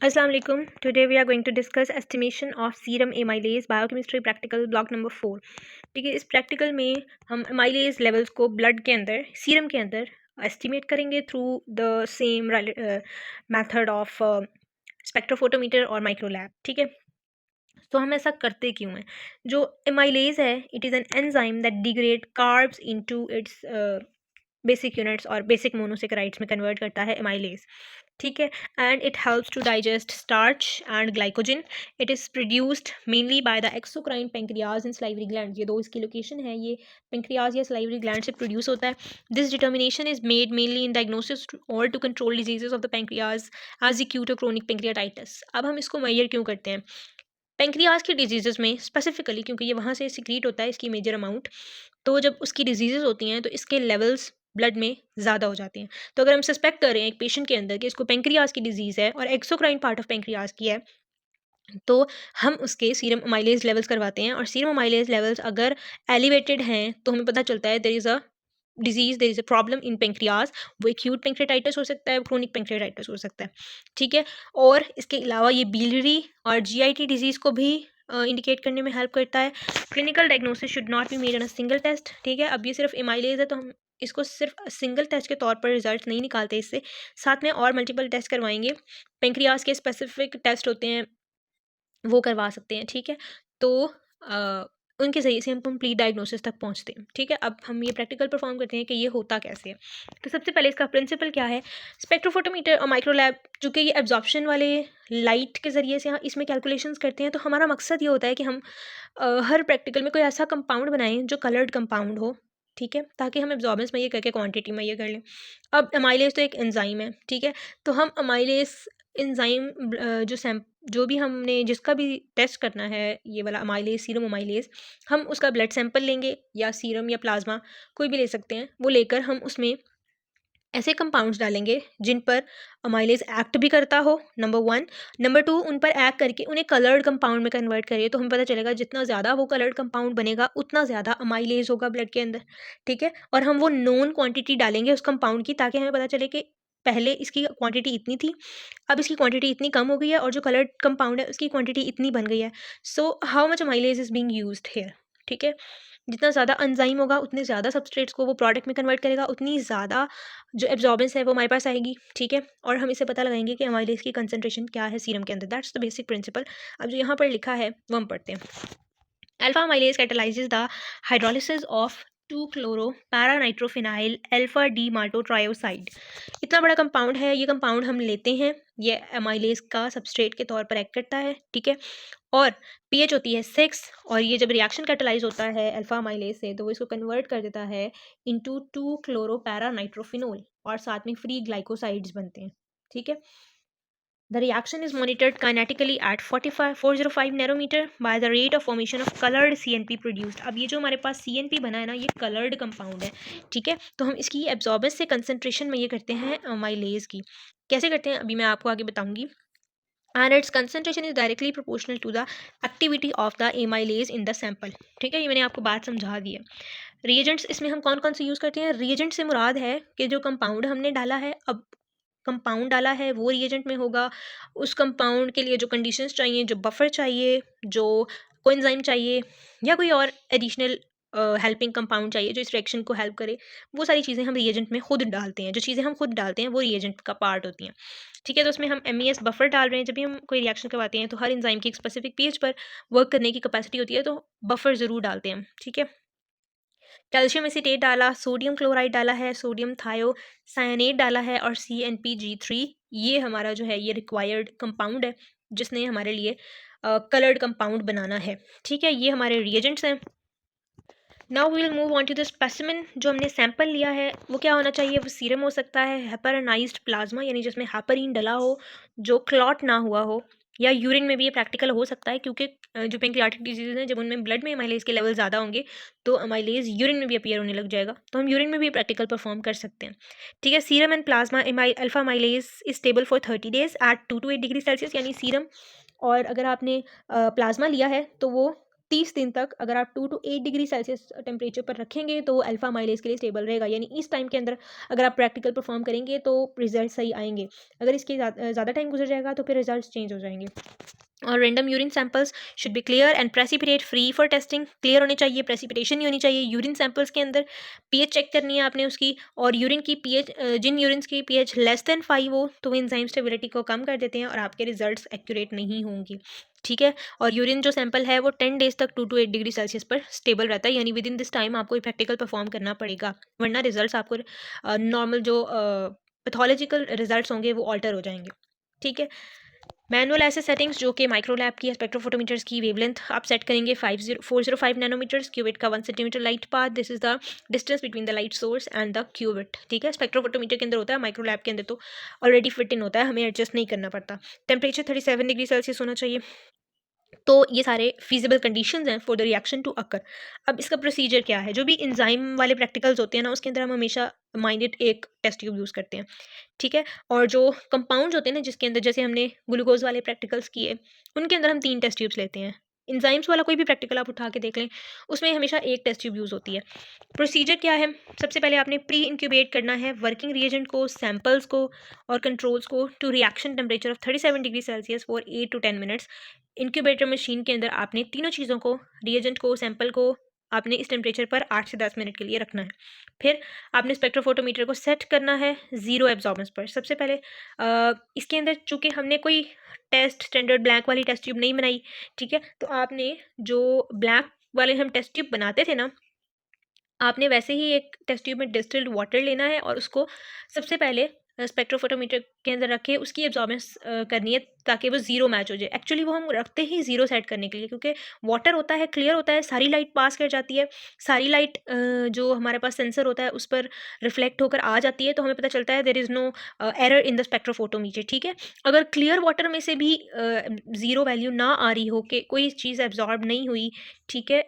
Assalamu alaikum. Today we are going to discuss estimation of serum amylase biochemistry practical block number 4. ठीक है, इस practical में हम amylase levels को blood के अंदर सीरम के अंदर एस्टिमेट करेंगे through the same method of spectrophotometer और माइक्रोलैब. ठीक है, तो हम ऐसा करते क्यों हैं? जो एमाइलेज है, it is an enzyme that degrade carbs into its basic units और बेसिक मोनोसेकेराइड्स में कन्वर्ट करता है एमाइलेज. ठीक है, and it helps to digest starch and glycogen. It is produced mainly by the exocrine pancreas and salivary gland. ये दो इसकी location है, ये पेंक्रियाज या सलाइवरी ग्लैंड से प्रोड्यूस होता है. This determination is made mainly in diagnosis और to control diseases of the pancreas as acute और क्रोनिक पेंक्रियाटाइटिस. अब हम इसको मैयर क्यों करते हैं? पेंक्रियाज की डिजीज़ में स्पेसिफिकली, क्योंकि ये वहाँ से सिक्रीट होता है इसकी मेजर अमाउंट, तो जब उसकी डिजीज़ होती हैं तो इसके लेवल्स ब्लड में ज़्यादा हो जाते हैं. तो अगर हम सस्पेक्ट कर रहे हैं एक पेशेंट के अंदर कि इसको पेंक्रियाज की डिजीज़ है और एक्सोक्राइन पार्ट ऑफ पेंक्रियाज की है, तो हम उसके सीरम अमाइलेज लेवल्स करवाते हैं. और सीरम अमाइलेज लेवल्स अगर एलिवेटेड हैं तो हमें पता चलता है there is a disease, there is a problem in pancreas. वो एक्यूट पेंक्रियाटाइटिस हो सकता है, क्रोनिक पेंक्रियाटाइटिस हो सकता है. ठीक है, और इसके अलावा ये बिलियरी और जीआईटी डिजीज़ को भी इंडिकेट करने में हेल्प करता है. Clinical diagnosis should not be made on a single test. ठीक है, अब ये सिर्फ एमाइलेज है तो हम इसको सिर्फ सिंगल टेस्ट के तौर पर रिजल्ट नहीं निकालते इससे, साथ में और मल्टीपल टेस्ट करवाएंगे. पेंक्रियाज के स्पेसिफिक टेस्ट होते हैं, वो करवा सकते हैं. ठीक है, तो उनके ज़रिए से हम कंप्लीट डायग्नोसिस तक पहुंचते हैं. ठीक है, अब हम ये प्रैक्टिकल परफॉर्म करते हैं कि ये होता कैसे है. तो सबसे पहले इसका प्रिंसिपल क्या है? स्पेक्ट्रोफोटोमीटर और माइक्रोलैब, चूँकि ये एब्जॉर्प्शन वाले लाइट के ज़रिए से इसमें कैलकुलेशंस करते हैं, तो हमारा मकसद ये होता है कि हम हर प्रैक्टिकल में कोई ऐसा कंपाउंड बनाएं जो कलर्ड कंपाउंड हो. ठीक है, ताकि हम एब्जॉर्बेंस में ये करके क्वांटिटी में ये कर लें. अब अमाइलेज तो एक एंजाइम है. ठीक है, तो हम अमाइलेज एंजाइम जो भी हमने जिसका भी टेस्ट करना है, ये वाला अमाइलेज, सीरम अमाइलेज, हम उसका ब्लड सैंपल लेंगे या सीरम या प्लाज्मा कोई भी ले सकते हैं. वो लेकर हम उसमें ऐसे कंपाउंड्स डालेंगे जिन पर अमाइलेज एक्ट भी करता हो, नंबर 1. नंबर 2, उन पर एक्ट करके उन्हें कलर्ड कंपाउंड में कन्वर्ट करिए, तो हमें पता चलेगा जितना ज़्यादा वो कलर्ड कंपाउंड बनेगा उतना ज़्यादा अमाइलेज होगा ब्लड के अंदर. ठीक है, और हम वो नोन क्वांटिटी डालेंगे उस कंपाउंड की, ताकि हमें पता चले कि पहले इसकी क्वांटिटी इतनी थी, अब इसकी क्वांटिटी इतनी कम हो गई है, और जो कलर्ड कंपाउंड है उसकी क्वांटिटी इतनी बन गई है. So how much amylase is being used here. ठीक है, जितना ज़्यादा एंजाइम होगा उतने ज़्यादा सबस्ट्रेट्स को वो प्रोडक्ट में कन्वर्ट करेगा, उतनी ज़्यादा जो एब्जॉर्बेंस है वो हमारे पास आएगी. ठीक है, और हम इसे पता लगाएंगे कि अमाइलेज की कंसंट्रेशन क्या है सीरम के अंदर. That's the basic principle. अब जो यहाँ पर लिखा है वो हम पढ़ते हैं. Alpha amylase catalyzes the hydrolysis of 2-chloro-para-nitrophenyl alpha D maltotrioside. इतना बड़ा कंपाउंड है, ये कंपाउंड हम लेते हैं, ये अमाइलेज का सबस्ट्रेट के तौर पर एक्ट करता है. ठीक है, और पीएच होती है 6, और ये जब रिएक्शन कैटालाइज होता है अल्फा अमाइलेज से, तो वो इसको कन्वर्ट कर देता है इनटू 2-chloro-para-nitrophenols, और साथ में फ्री ग्लाइकोसाइड्स बनते हैं. ठीक है, the reaction is monitored kinetically at 405 nanometer by the rate of formation of colored CNP produced. अब ये जो हमारे पास CNP बना है ना, ये colored कंपाउंड है. ठीक है, तो हम इसकी एब्जॉर्बेंस से कंसंट्रेशन में ये करते हैं अमाइलेज की. कैसे करते हैं अभी मैं आपको आगे बताऊंगी. And its concentration is directly proportional to the activity of the amylase in the sample. ठीक है, ये मैंने आपको बात समझा दी है. रिएजेंट्स इसमें हम कौन कौन से यूज़ करते हैं? रिएजेंट से मुराद है कि जो कंपाउंड हमने डाला है, अब कंपाउंड डाला है वो रिएजेंट में होगा, उस कंपाउंड के लिए जो कंडीशंस चाहिए, जो बफर चाहिए, जो कोएंजाइम चाहिए, या कोई और एडिशनल हेल्पिंग कंपाउंड चाहिए जो इस रिएक्शन को हेल्प करे, वो सारी चीज़ें हम रिएजेंट में खुद डालते हैं. जो चीज़ें हम खुद डालते हैं वो रिएजेंट का पार्ट होती हैं. ठीक है, तो उसमें हम MES बफर डाल रहे हैं. जब भी हम कोई रिएक्शन करवाते हैं तो हर एंजाइम की एक स्पेसिफिक पीएच पर वर्क करने की कैपेसिटी होती है, तो बफर ज़रूर डालते हैं. ठीक है, कैल्शियम एसीटेट डाला, सोडियम क्लोराइड डाला है, सोडियम थायोसायनेट डाला है, और CnPg3, ये हमारा जो है ये रिक्वायर्ड कंपाउंड है जिसने हमारे लिए कलर्ड कंपाउंड बनाना है. ठीक है, ये हमारे रिएजेंट्स हैं. Now we will move on to the specimen. जो हमने सैंपल लिया है वो क्या होना चाहिए? वो सीरम हो सकता है, हेपरनाइज्ड प्लाज्मा यानी जिसमें हेपरिन डला हो, जो क्लॉट ना हुआ हो, या यूरिन में भी ये प्रैक्टिकल हो सकता है, क्योंकि जो पेंक्रियाटिक डिजीज़ हैं जब उनमें ब्लड में अमाइलेज के लेवल ज़्यादा होंगे तो अमाइलेज यूरिन में भी अपीयर होने लग जाएगा, तो हम यूरिन में भी प्रैक्टिकल परफॉर्म कर सकते हैं. ठीक है, serum and plasma alpha amylase is stable for 30 days at 2 to 8 degree Celsius. यानी सीरम, और अगर आपने प्लाज्मा लिया है तो वो 30 दिन तक अगर आप 2 to 8 डिग्री सेल्सियस टेम्परेचर पर रखेंगे तो अल्फा माइलेज के लिए स्टेबल रहेगा, यानी इस टाइम के अंदर अगर आप प्रैक्टिकल परफॉर्म करेंगे तो रिजल्ट सही आएंगे। अगर इसके ज़्यादा टाइम गुजर जाएगा तो फिर रिजल्ट चेंज हो जाएंगे। और random urine samples should be clear and precipitate free for testing. Clear होने चाहिए, प्रेसिपिटेशन नहीं होनी चाहिए। यूरिन सैंपल्स के अंदर पीएच चेक करनी है आपने उसकी, और यूरिन की पीएच, जिन यूरिन की पीएच लेस देन 5 हो तो वो एंजाइम स्टेबिलिटी को कम कर देते हैं और आपके रिजल्ट्स एक्यूरेट नहीं होंगे, ठीक है। और यूरिन जो सैंपल है वो 10 डेज तक 2 to 8 डिग्री सेल्सियस पर स्टेबल रहता है, यानी विद इन दिस टाइम आपको प्रैक्टिकल परफॉर्म करना पड़ेगा, वरना रिजल्ट्स आपको नॉर्मल जो पैथोलॉजिकल रिजल्ट्स होंगे वो ऑल्टर हो जाएंगे, ठीक है। मैनुअल ऐसे सेटिंग्स जो कि माइक्रोलैब की स्पेक्ट्रोफोटोमीटर्स की वेवलेंथ आप सेट करेंगे 405 नैनोमीटर्स, क्यूबिट का 1 centimetre light path, this is the distance between the light source and the cuvette, ठीक है। स्पेक्ट्रोफोटोमीटर के अंदर होता है, माइक्रोलैब के अंदर तो ऑलरेडी फिट इन होता है, हमें एडजस्ट नहीं करना पड़ता। टेम्परेचर 37 डिग्री सेल्सियस होना चाहिए। तो ये सारे फीजिबल कंडीशंस हैं for the reaction to occur. अब इसका प्रोसीजर क्या है, जो भी इंजाइम वाले प्रैक्टिकल्स होते हैं ना उसके अंदर हम हमेशा माइंडेड एक टेस्ट ट्यूब यूज़ करते हैं, ठीक है। और जो कंपाउंड्स होते हैं ना जिसके अंदर, जैसे हमने ग्लूकोज वाले प्रैक्टिकल्स किए, उनके अंदर हम 3 टेस्ट ट्यूब्स लेते हैं। इंजाइम्स वाला कोई भी प्रैक्टिकल आप उठा के देख लें, उसमें हमेशा एक टेस्ट ट्यूब यूज़ होती है। प्रोसीजर क्या है, सबसे पहले आपने प्री इंक्यूबेट करना है वर्किंग रिएजेंट को, सैंपल्स को और कंट्रोल्स को to reaction temperature of 37 degree Celsius for 8 to 10 minutes. Incubator machine के अंदर आपने तीनों चीज़ों को, रिएजेंट को, सैंपल को, आपने इस टेम्परेचर पर 8 से 10 मिनट के लिए रखना है। फिर आपने स्पेक्ट्रोफोटोमीटर को सेट करना है ज़ीरो एब्जॉर्बेंस पर। सबसे पहले इसके अंदर चूँकि हमने कोई टेस्ट स्टैंडर्ड ब्लैक वाली टेस्ट ट्यूब नहीं बनाई, ठीक है, तो आपने जो ब्लैक वाले हम टेस्ट ट्यूब बनाते थे ना, आपने वैसे ही एक टेस्ट ट्यूब में डिस्टिल्ड वाटर लेना है और उसको सबसे पहले स्पेक्ट्रोफोटोमीटर के अंदर रख के उसकी एब्जॉर्बेंस करनी है ताकि वो ज़ीरो मैच हो जाए। एक्चुअली वो हम रखते ही ज़ीरो सेट करने के लिए, क्योंकि वाटर होता है, क्लियर होता है, सारी लाइट पास कर जाती है, सारी लाइट जो हमारे पास सेंसर होता है उस पर रिफ्लेक्ट होकर आ जाती है, तो हमें पता चलता है there is no error in the spectrophotometer, ठीक है। अगर क्लियर वाटर में से भी ज़ीरो वैल्यू ना आ रही हो कि कोई चीज़ एब्जॉर्ब नहीं हुई, ठीक है,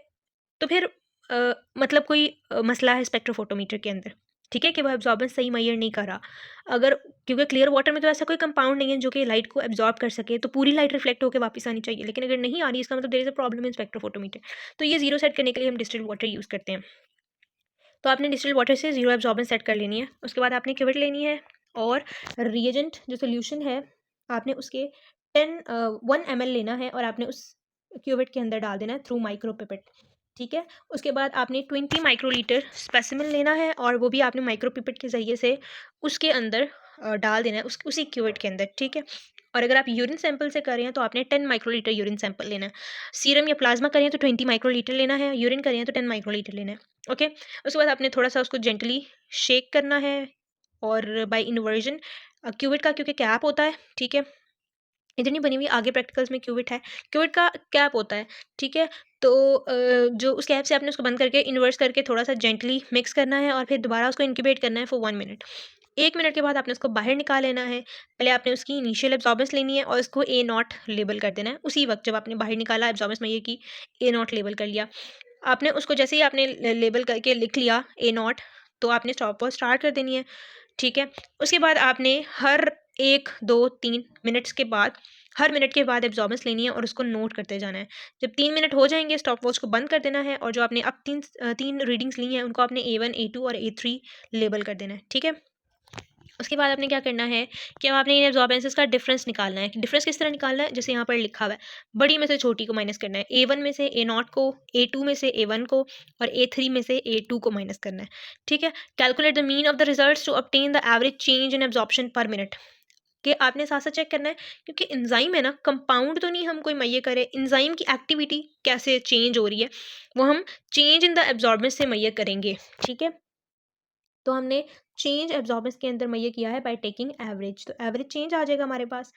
तो फिर मतलब कोई मसला है स्पेक्ट्रोफोटोमीटर के अंदर, ठीक है, कि वो एब्जॉर्बेंस सही मैयर नहीं कर रहा। अगर, क्योंकि क्लियर वाटर में तो ऐसा कोई कंपाउंड नहीं है जो कि लाइट को एब्जॉर्ब कर सके, तो पूरी लाइट रिफ्लेक्ट होकर वापस आनी चाहिए, लेकिन अगर नहीं आ रही इसका मतलब there is a problem in spectrophotometer. तो ये ज़ीरो सेट करने के लिए हम डिस्टिल्ड वाटर यूज़ करते हैं। तो आपने डिस्टिल्ड वाटर से ज़ीरो एब्जॉर्बेंस सेट कर लेनी है। उसके बाद आपने क्यूबिट लेनी है और रिएजेंट जो सोल्यूशन है आपने उसके 1 ml लेना है और आपने उस क्यूबिट के अंदर डाल देना है थ्रू माइक्रोपिपेट, ठीक है। उसके बाद आपने 20 माइक्रोलीटर स्पेसिमेन लेना है और वो भी आपने माइक्रोपिपेट के ज़रिए से उसके अंदर डाल देना है उसी क्यूबिट के अंदर, ठीक है। और अगर आप यूरिन सैंपल से कर रहे हैं तो आपने 10 माइक्रोलीटर यूरिन सैंपल लेना है। सीरम या प्लाज्मा करें तो 20 माइक्रोलीटर लेना है, यूरिन करें तो 10 माइक्रोलीटर लेना है, ओके। उसके बाद आपने थोड़ा सा उसको जेंटली शेक करना है और बाय इन्वर्जन क्यूबिट का क्योंकि कैप होता है, ठीक है, इधर नहीं बनी हुई, आगे प्रैक्टिकल्स में क्यूबिट है, क्यूबिट का कैप होता है, ठीक है। तो जो उस कैप से आपने उसको बंद करके इन्वर्स करके थोड़ा सा जेंटली मिक्स करना है और फिर दोबारा उसको इंक्यूबेट करना है फॉर 1 मिनट। 1 मिनट के बाद आपने उसको बाहर निकाल लेना है। पहले आपने उसकी इनिशियल एब्जॉर्बेंस लेनी है और इसको ए नॉट लेबल कर देना है। उसी वक्त जब आपने बाहर निकाला एब्जॉर्बेंस में ये की ए नॉट लेबल कर लिया, आपने उसको जैसे ही आपने लेबल करके लिख लिया ए नॉट, तो आपने स्टॉप वॉच स्टार्ट कर देनी है, ठीक है। उसके बाद आपने हर 1, 2, 3 मिनट्स के बाद, हर मिनट के बाद एब्जॉर्बेंस लेनी है और उसको नोट करते जाना है। जब 3 मिनट हो जाएंगे स्टॉप वॉच को बंद कर देना है और जो आपने अब तीन रीडिंग्स ली हैं उनको आपने A1, A2 और A3 लेबल कर देना है, ठीक है। उसके बाद आपने क्या करना है कि अब आपने इन एब्जॉर्बेंसेस का डिफरेंस निकालना है। डिफरेंस किस तरह निकालना है, जैसे यहाँ पर लिखा हुआ है, बड़ी में से छोटी को माइनस करना है। A1 में से A नॉट को, A2 में से A1 को और A3 में से A2 को माइनस करना है, ठीक है। Calculate the mean of the results to obtain the average change in absorption per minute, कि आपने साथ साथ चेक करना है, क्योंकि एंजाइम है ना, कंपाउंड तो नहीं हम कोई मैयर करें, एंजाइम की एक्टिविटी कैसे चेंज हो रही है वो हम चेंज इन द एब्जॉर्बेंस से मैयर करेंगे, ठीक है। तो हमने चेंज एब्जॉर्बेंस के अंदर मैयर किया है बाय टेकिंग एवरेज, तो एवरेज चेंज आ जाएगा हमारे पास,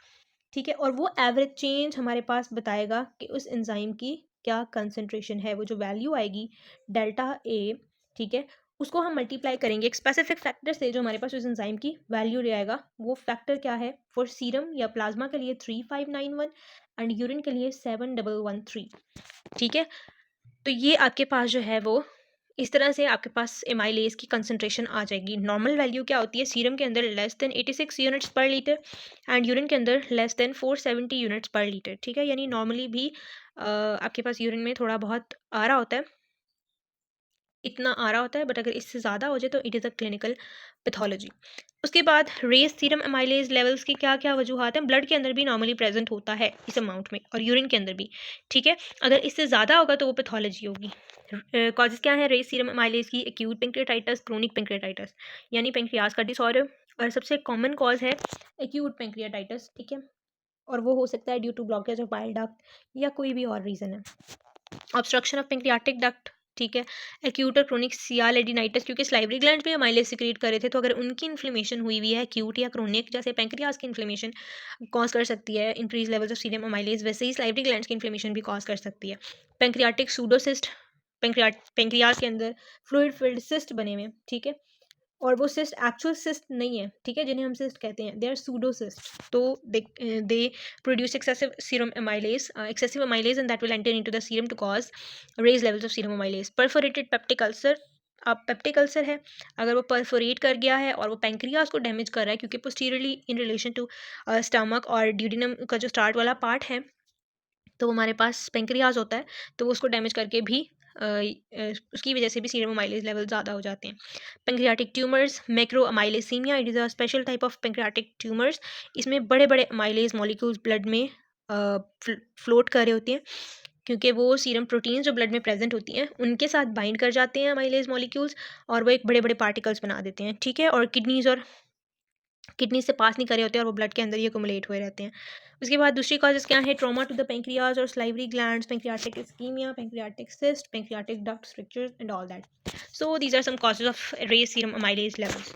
ठीक है। और वो एवरेज चेंज हमारे पास बताएगा कि उस एंजाइम की क्या कंसंट्रेशन है, वो जो वैल्यू आएगी डेल्टा ए, ठीक है, उसको हम मल्टीप्लाई करेंगे एक स्पेसिफिक फैक्टर से जो हमारे पास उस एंजाइम की वैल्यू ले आएगा। वो फैक्टर क्या है, फॉर सीरम या प्लाज्मा के लिए 3591 एंड यूरिन के लिए 7113, ठीक है। तो ये आपके पास जो है वो इस तरह से आपके पास एमाइलेज की कंसंट्रेशन आ जाएगी। नॉर्मल वैल्यू क्या होती है सीरम के अंदर? लेस देन 86 यूनिट्स पर लीटर एंड यूरिन के अंदर लेस देन 470 यूनिट्स पर लीटर। ठीक है, यानी नॉर्मली भी आपके पास यूरिन में थोड़ा बहुत आ रहा होता है, इतना आ रहा होता है, बट अगर इससे ज़्यादा हो जाए तो it is a clinical pathology. उसके बाद रेज सीरम एमाइलेज लेवल्स की क्या क्या वजूहत हैं? ब्लड के अंदर भी नॉर्मली प्रेजेंट होता है इस अमाउंट में, और यूरिन के अंदर भी। ठीक है, अगर इससे ज़्यादा होगा तो वो पैथोलॉजी होगी। कॉजेज क्या है रेज सीरम एमाइलेज की? एक्यूट पेंक्रियाटाइटिस, क्रोनिक पेंक्रियाटाइटिस यानी पेंक्रियाज का डिसऑर्डर, और सबसे कॉमन कॉज है एक्यूट पेंक्रियाटाइटिस। ठीक है, और वो हो सकता है due to blockage of bile duct या कोई भी और रीज़न है। ऑब्स्ट्रक्शन ऑफ पेंक्रियाटिक डक्ट, ठीक है, एक्यूट और क्रोनिक सियालेडिनाइटिस, क्योंकि स्लाइवरी ग्लैंड भी एमाइलेज सिक्रीट कर रहे थे, तो अगर उनकी इन्फ्लेमेशन हुई हुई है एक्यूट या क्रोनिक, जैसे पेंक्रियाज की इन्फ्लेमेशन कॉज कर सकती है increase levels of serum amylase, वैसे ही स्लाइवरी ग्लैंड की इन्फ्लेमेशन भी कॉज कर सकती है। पेंक्रियाटिक सूडोसिस्ट, पेंक्रियाज के अंदर फ्लूइड फिल्ड सिस्ट बने हुए, ठीक है, और वो सिस्ट एक्चुअल सिस्ट नहीं है, ठीक है, जिन्हें हम सिस्ट कहते हैं, दे आर सूडो सिस्ट। तो they produce excessive serum amylase, excessive amylase, and that will enter into the serum to cause raise levels of serum amylase. Perforated peptic ulcer, अब पेप्टिक अल्सर है, अगर वो perforate कर गया है और वो पेंक्रियाज को डैमेज कर रहा है, क्योंकि posteriorly in relation to stomach और ड्यूडिनम का जो स्टार्ट वाला पार्ट है, तो हमारे पास पेंक्रियाज होता है, तो वो उसको डैमेज करके भी उसकी वजह से भी सीरम अमाइलेज लेवल ज़्यादा हो जाते हैं। Pancreatic tumours, macroamylasemia, it is a special type of pancreatic tumours. इसमें बड़े बड़े अमाइलेज मॉलिक्यूल्स ब्लड में फ्लोट कर रहे होते हैं, क्योंकि वो सीरम प्रोटीन्स जो ब्लड में प्रेजेंट होती हैं उनके साथ बाइंड कर जाते हैं अमाइलेज मॉलिक्यूल्स, और वो एक बड़े बड़े पार्टिकल्स बना देते हैं। ठीक है, और किडनी से पास नहीं कर रहे होते और वो ब्लड के अंदर ही अकोमुलेट हुए रहते हैं। उसके बाद दूसरी कॉजेज क्या है? ट्रॉमा टू द पेंक्रियाज और salivary glands, pancreatic ischaemia, pancreatic cyst, pancreatic duct structures and all that. So these are some causes of raise serum amylase levels.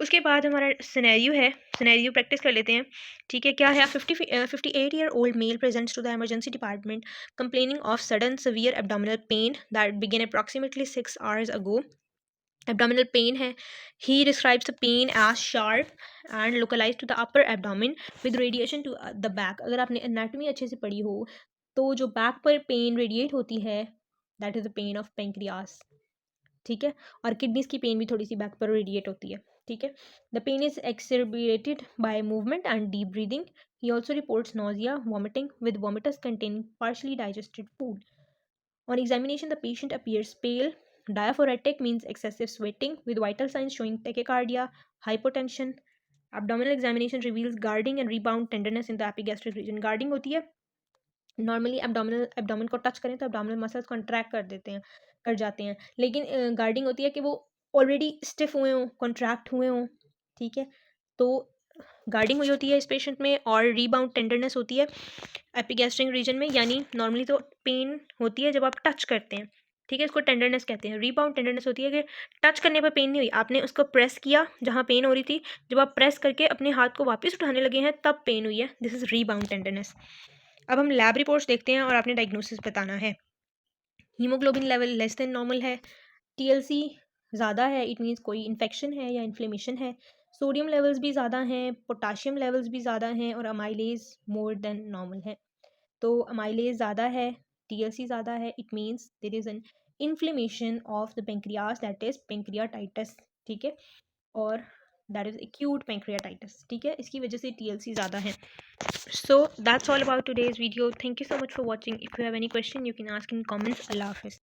उसके बाद हमारा सिनेरियो है, सिनेरियो प्रैक्टिस कर लेते हैं। ठीक है, क्या है? 58 year old male presents to the emergency department complaining of sudden severe abdominal pain that begin approximately 6 hours ago. Abdominal pain है. He describes the pain as sharp and localized to the upper abdomen with radiation to the back. अगर आपने anatomy अच्छे से पढ़ी हो तो जो back पर पेन रेडिएट होती है that is the pain of pancreas. ठीक है, और किडनीज की पेन भी थोड़ी सी बैक पर रेडिएट होती है। ठीक है, the pain is exacerbated by movement and deep breathing. He also reports nausea, vomiting with vomitus containing partially digested food. On examination, the patient appears pale. Diaphoretic means excessive sweating with vital signs showing tachycardia, hypotension. Abdominal examination reveals guarding and rebound tenderness in the epigastric region. Guarding होती है, normally abdomen को touch करें तो abdominal muscles contract कर देते हैं, कर जाते हैं, लेकिन गार्डिंग होती है कि वो ऑलरेडी स्टिफ हुए हों, कॉन्ट्रैक्ट हुए हों। ठीक है, तो गार्डिंग हुई होती है इस पेशेंट में, और रीबाउंड टेंडरनेस होती है एपिगैस्ट्रिक रीजन में, यानी नॉर्मली तो पेन होती है जब आप टच करते हैं। ठीक है, इसको टेंडरनेस कहते हैं। रीबाउंड टेंडरनेस होती है कि टच करने पर पेन नहीं हुई, आपने उसको प्रेस किया जहाँ पेन हो रही थी, जब आप प्रेस करके अपने हाथ को वापस उठाने लगे हैं तब पेन हुई है, दिस इज़ रीबाउंड टेंडरनेस। अब हम लैब रिपोर्ट्स देखते हैं और आपने डायग्नोसिस बताना है। Haemoglobin level less than normal है, टीएलसी ज़्यादा है, इट मीन्स कोई इन्फेक्शन है या इन्फ्लेमेशन है। सोडियम लेवल्स भी ज़्यादा हैं, पोटाशियम लेवल्स भी ज़्यादा हैं, और अमाइलेज मोर देन नॉर्मल है। तो अमाइलेज ज़्यादा है, टीएलसी ज़्यादा है, it means there is an inflammation of the pancreas that is pancreatitis. ठीक है, और दैट इज़ एक्यूट पेंक्रियाटाइटिस। ठीक है, इसकी वजह से टीएलसी ज़्यादा है। So that's all about today's video. Thank you so much for watching. If you have any question, you can ask in comments. Allah Hafiz.